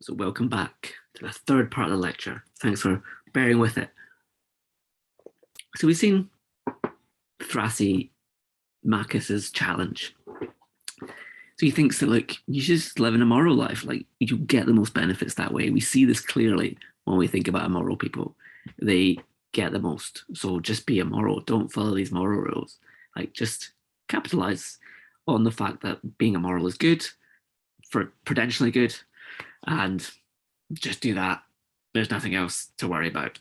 So welcome back to the third part of the lecture. Thanks for bearing with it. So we've seen Thrasymachus's challenge. So he thinks that, look, you should just live an immoral life. Like, you get the most benefits that way. We see this clearly when we think about immoral people. They get the most. So just be immoral. Don't follow these moral rules. Like, just capitalize on the fact that being immoral is good, for prudentially good, and just do that. There's nothing else to worry about.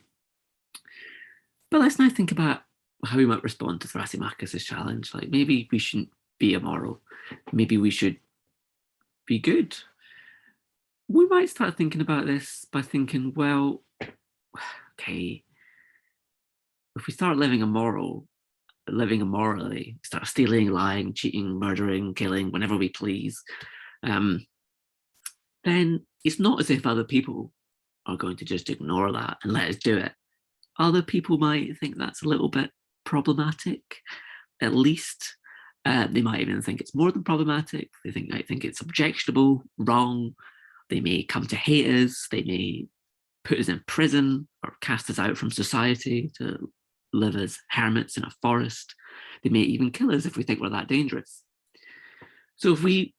But let's now think about how we might respond to Thrasymachus's challenge. Like, maybe we shouldn't be immoral. Maybe we should be good. We might start thinking about this by thinking, well, okay, if we start living immorally, start stealing, lying, cheating, murdering, killing, whenever we please, then it's not as if other people are going to just ignore that and let us do it. Other people might think that's a little bit problematic, at least. They might even think it's more than problematic. They might think it's objectionable, wrong. They may come to hate us. They may put us in prison or cast us out from society to live as hermits in a forest. They may even kill us if we think we're that dangerous. So if we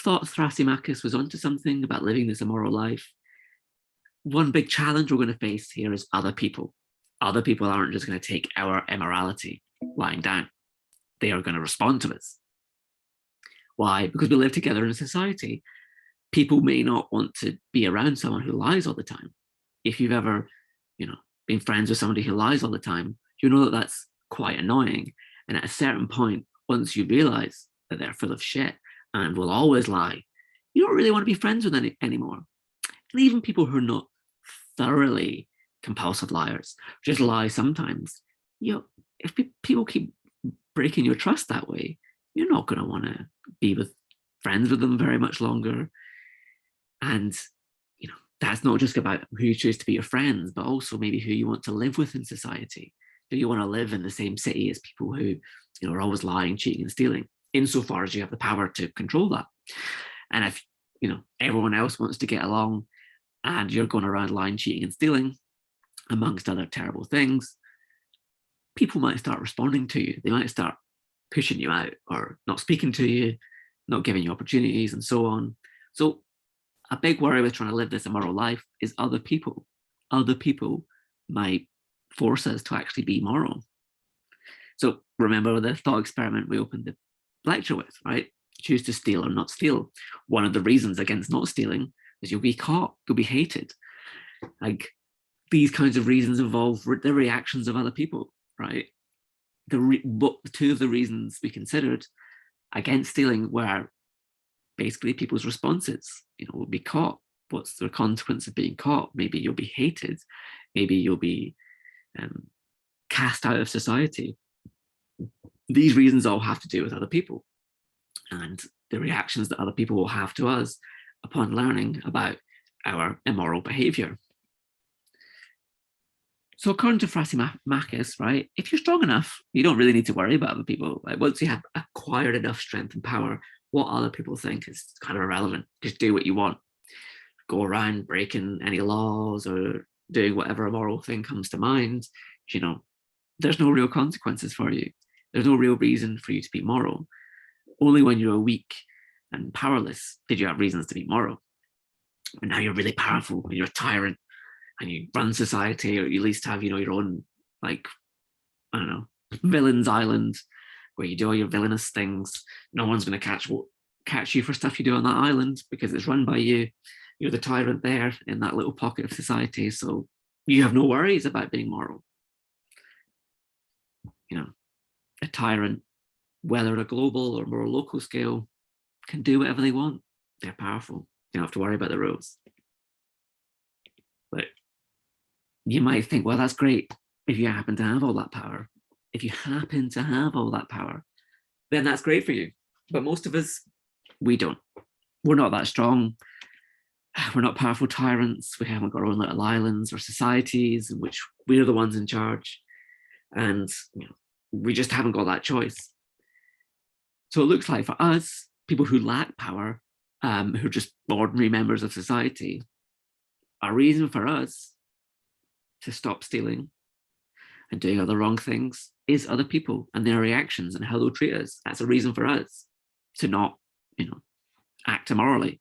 thought Thrasymachus was onto something about living this immoral life, one big challenge we're going to face here is other people. Other people aren't just going to take our immorality lying down. They are going to respond to us. Why? Because we live together in a society. People may not want to be around someone who lies all the time. If you've ever, been friends with somebody who lies all the time, you know that that's quite annoying. And at a certain point, once you realize that they're full of shit and will always lie, you don't really want to be friends with them anymore. And even people who are not thoroughly compulsive liars, just lie sometimes. If people keep breaking your trust that way, you're not going to want to be friends with them very much longer. And that's not just about who you choose to be your friends, but also maybe who you want to live with in society. Do you want to live in the same city as people who are always lying, cheating, and stealing, insofar as you have the power to control that? And if everyone else wants to get along and you're going around lying, cheating, and stealing, amongst other terrible things, people might start responding to you. They might start pushing you out or not speaking to you, not giving you opportunities, and so on. So a big worry with trying to live this immoral life is other people. Other people might force us to actually be moral. So remember the thought experiment we opened the lecture with, right? Choose to steal or not steal. One of the reasons against not stealing is you'll be caught, you'll be hated. Like, these kinds of reasons involve the reactions of other people, right? Two of the reasons we considered against stealing were basically people's responses. We'll be caught. What's the consequence of being caught? Maybe you'll be hated. Maybe you'll be cast out of society. These reasons all have to do with other people and the reactions that other people will have to us upon learning about our immoral behavior. So according to Thrasymachus, right, if you're strong enough, you don't really need to worry about other people. Like, once you have acquired enough strength and power, what other people think is kind of irrelevant. Just do what you want. Go around breaking any laws or doing whatever immoral thing comes to mind. There's no real consequences for you. There's no real reason for you to be moral. Only when you're weak and powerless did you have reasons to be moral. But now you're really powerful and you're a tyrant and you run society, or you at least have, your own, like, I don't know, villain's island where you do all your villainous things. No one's going to catch you for stuff you do on that island because it's run by you. You're the tyrant there in that little pocket of society. So you have no worries about being moral. A tyrant, whether at a global or more local scale, can do whatever they want. They're powerful. You don't have to worry about the rules. But you might think, well, that's great if you happen to have all that power. If you happen to have all that power, then that's great for you. But most of us, we don't. We're not that strong. We're not powerful tyrants. We haven't got our own little islands or societies in which we're the ones in charge. And we just haven't got that choice. So it looks like for us, people who lack power, who are just ordinary members of society, a reason for us to stop stealing and doing other wrong things is other people and their reactions and how they'll treat us. That's a reason for us to not, act immorally.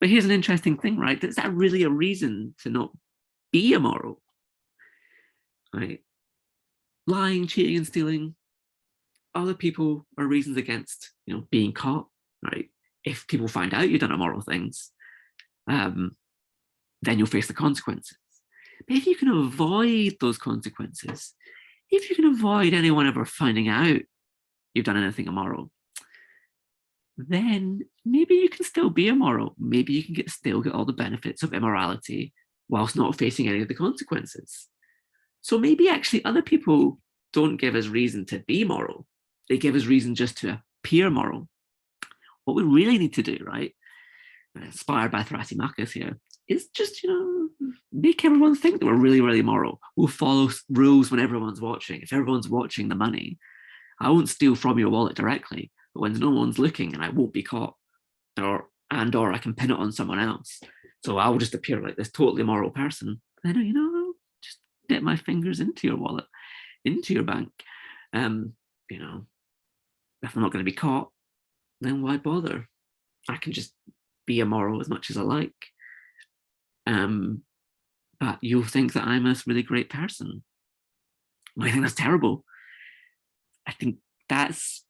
But here's an interesting thing, right? Is that really a reason to not be immoral? Right? Lying, cheating, and stealing, other people are reasons against, being caught, right? If people find out you've done immoral things, then you'll face the consequences. But if you can avoid those consequences, if you can avoid anyone ever finding out you've done anything immoral, then maybe you can still be immoral. Maybe you can still get all the benefits of immorality whilst not facing any of the consequences. So maybe actually other people don't give us reason to be moral. They give us reason just to appear moral. What we really need to do, right, inspired by Thrasymachus here, is just, make everyone think that we're really, really moral. We'll follow rules when everyone's watching. If everyone's watching the money, I won't steal from your wallet directly, but when no one's looking and I won't be caught, or I can pin it on someone else. So I'll just appear like this totally immoral person. Then, just dip my fingers into your wallet, into your bank. If I'm not going to be caught, then why bother? I can just be immoral as much as I like. But you'll think that I'm a really great person. I think that's terrible. I think that's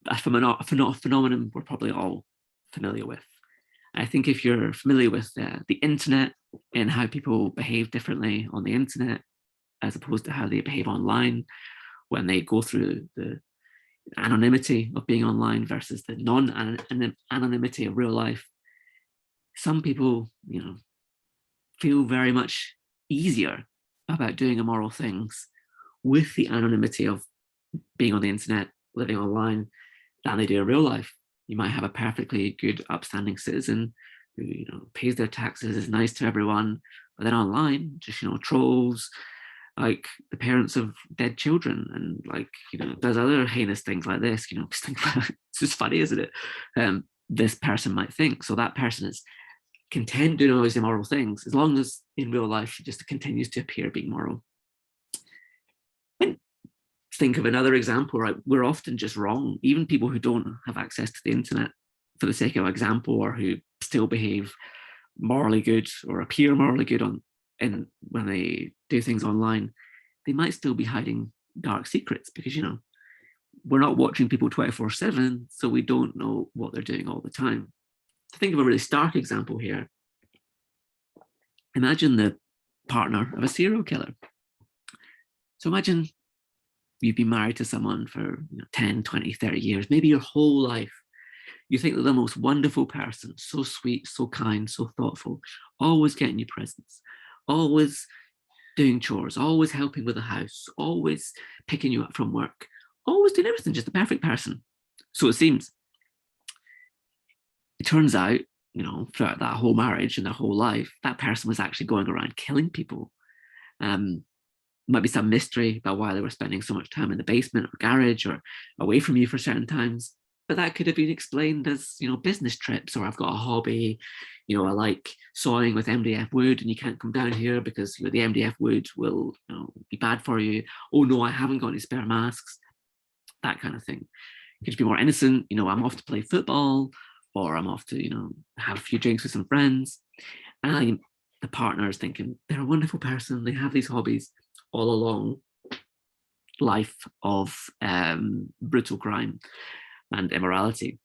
a phenomenon we're probably all familiar with. I think if you're familiar with the internet and how people behave differently on the internet as opposed to how they behave online when they go through the anonymity of being online versus the non-anonymity of real life, some people, feel very much easier about doing immoral things with the anonymity of being on the internet, living online, than they do in real life. You might have a perfectly good, upstanding citizen who, pays their taxes, is nice to everyone, but then online, just, trolls like the parents of dead children and does other heinous things like this, it's just funny, isn't it? This person might think. So that person is content doing all these immoral things as long as in real life she just continues to appear being moral. And think of another example, right? We're often just wrong. Even people who don't have access to the internet, for the sake of example, or who still behave morally good or appear morally good when they do things online, they might still be hiding dark secrets because, we're not watching people 24/7, so we don't know what they're doing all the time. To think of a really stark example here, imagine the partner of a serial killer. So imagine you've been married to someone for 10, 20, 30 years, maybe your whole life. You think they're the most wonderful person, so sweet, so kind, so thoughtful, always getting you presents, always doing chores, always helping with the house, always picking you up from work, always doing everything, just the perfect person. So it seems. It turns out, throughout that whole marriage and their whole life, that person was actually going around killing people. Might be some mystery about why they were spending so much time in the basement or garage or away from you for certain times. But that could have been explained as, business trips, or I've got a hobby, I like sawing with MDF wood and you can't come down here because the MDF wood will be bad for you. Oh no, I haven't got any spare masks. That kind of thing. It could be more innocent, I'm off to play football, or I'm off to, have a few drinks with some friends. And the partner is thinking, they're a wonderful person, they have these hobbies all along life of brutal crime and immorality.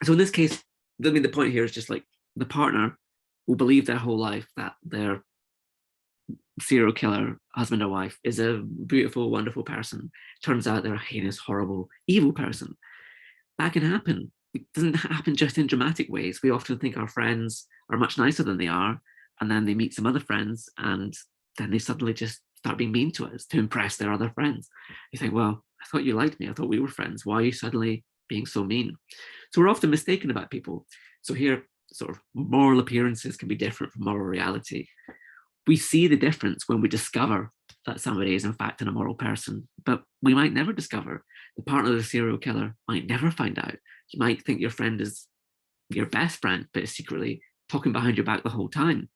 So in this case, the point here is just like the partner will believe their whole life that their serial killer husband or wife is a beautiful, wonderful person. Turns out they're a heinous, horrible, evil person. That can happen. It doesn't happen just in dramatic ways. We often think our friends are much nicer than they are, and then they meet some other friends, and then they suddenly just start being mean to us to impress their other friends. You think, well, I thought you liked me. I thought we were friends. Why are you suddenly being so mean? So we're often mistaken about people. So here, sort of moral appearances can be different from moral reality. We see the difference when we discover that somebody is in fact an immoral person, but we might never discover. The partner of the serial killer might never find out. You might think your friend is your best friend, but secretly talking behind your back the whole time,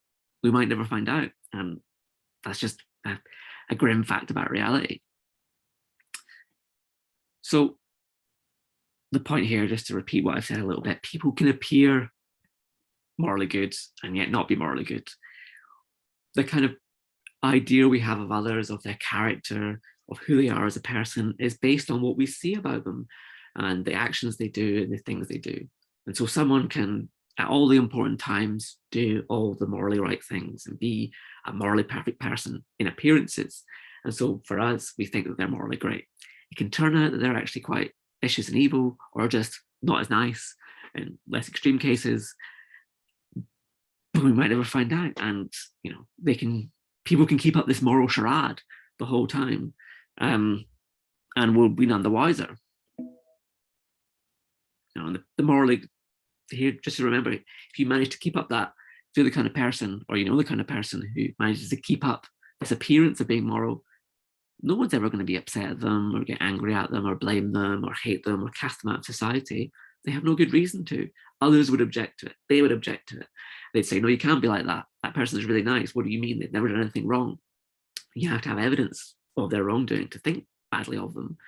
we might never find out. And that's just a grim fact about reality. So the point here, just to repeat what I've said a little bit, people can appear morally good and yet not be morally good. The kind of idea we have of others, of their character, of who they are as a person, is based on what we see about them and the actions they do and the things they do. And so someone can, at all the important times, do all the morally right things and be a morally perfect person in appearances. And so for us, we think that they're morally great. It can turn out that they're actually quite vicious and evil, or just not as nice in less extreme cases, but we might never find out. And people can keep up this moral charade the whole time, and we'll be none the wiser. The morally, here, just to remember, if you manage to keep up that, if you're the kind of person, or the kind of person who manages to keep up this appearance of being moral, no one's ever going to be upset at them or get angry at them or blame them or hate them or cast them out of society. They have no good reason to. Others would object to it. They would object to it. They'd say, no, you can't be like that. That person is really nice. What do you mean? They've never done anything wrong. You have to have evidence of their wrongdoing to think badly of them.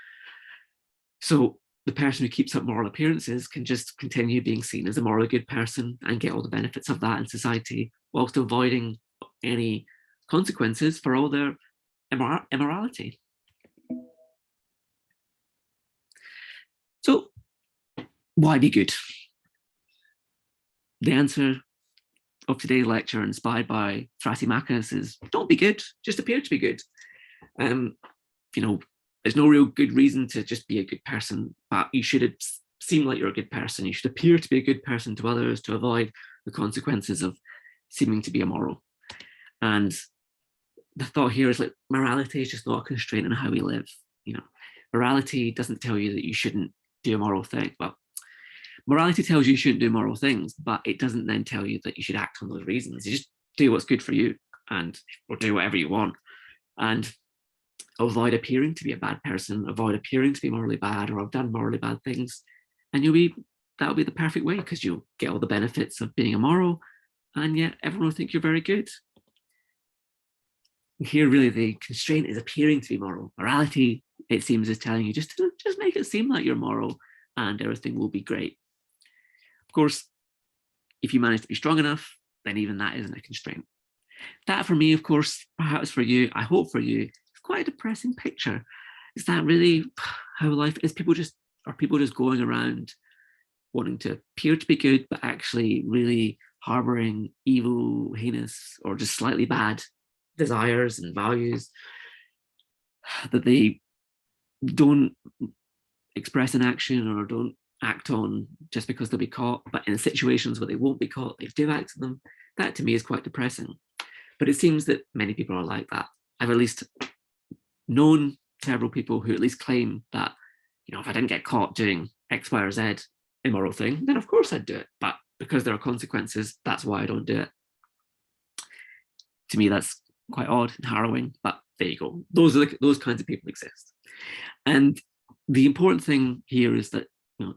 So the person who keeps up moral appearances can just continue being seen as a morally good person and get all the benefits of that in society, whilst avoiding any consequences for all their immorality. So why be good? The answer of today's lecture, inspired by Thrasymachus, is don't be good, just appear to be good. There's no real good reason to just be a good person, but you should seem like you're a good person. You should appear to be a good person to others to avoid the consequences of seeming to be immoral. And the thought here is, like, morality is just not a constraint on how we live. Morality doesn't tell you that you shouldn't do a moral thing. Well, morality tells you shouldn't do moral things, but it doesn't then tell you that you should act on those reasons. You just do what's good for you, or do whatever you want, and avoid appearing to be a bad person, avoid appearing to be morally bad or have done morally bad things, and that'll be the perfect way, because you'll get all the benefits of being immoral, and yet everyone will think you're very good. Here, really, the constraint is appearing to be moral. Morality, it seems, is telling you just make it seem like you're moral and everything will be great. Of course, if you manage to be strong enough, then even that isn't a constraint. That, for me, of course, perhaps for you, I hope for you, it's quite a depressing picture. Is that really how life is? People just going around wanting to appear to be good, but actually really harboring evil, heinous, or just slightly bad desires and values that they don't express in action or don't act on just because they'll be caught, but in situations where they won't be caught, they do act on them. That, to me, is quite depressing. But it seems that many people are like that. I've at least known several people who at least claim that, if I didn't get caught doing X, Y, or Z immoral thing, then of course I'd do it. But because there are consequences, that's why I don't do it. To me, that's quite odd and harrowing, but there you go. Those kinds of people exist. And the important thing here is that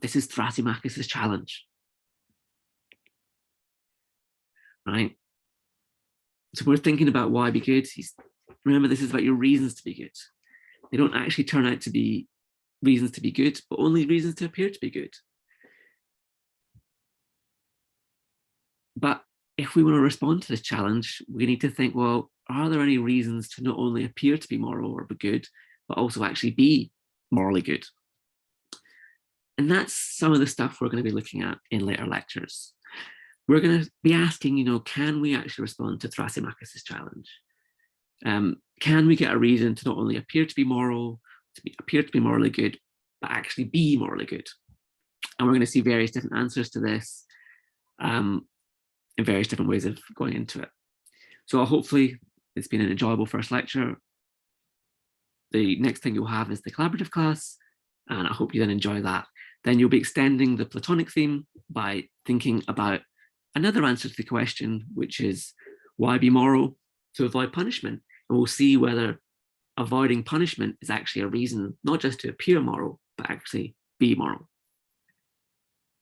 this is Thrasymachus' challenge, right? So we're thinking about why be good. Remember, this is about your reasons to be good. They don't actually turn out to be reasons to be good, but only reasons to appear to be good. But if we want to respond to this challenge, we need to think, well, are there any reasons to not only appear to be moral or be good, but also actually be morally good? And that's some of the stuff we're going to be looking at in later lectures. We're going to be asking, can we actually respond to Thrasymachus' challenge? Can we get a reason to not only appear to be moral, appear to be morally good, but actually be morally good? And we're going to see various different answers to this, and various different ways of going into it. So hopefully it's been an enjoyable first lecture. The next thing you'll have is the collaborative class, and I hope you then enjoy that. Then you'll be extending the Platonic theme by thinking about another answer to the question, which is why be moral? To avoid punishment. And we'll see whether avoiding punishment is actually a reason not just to appear moral, but actually be moral.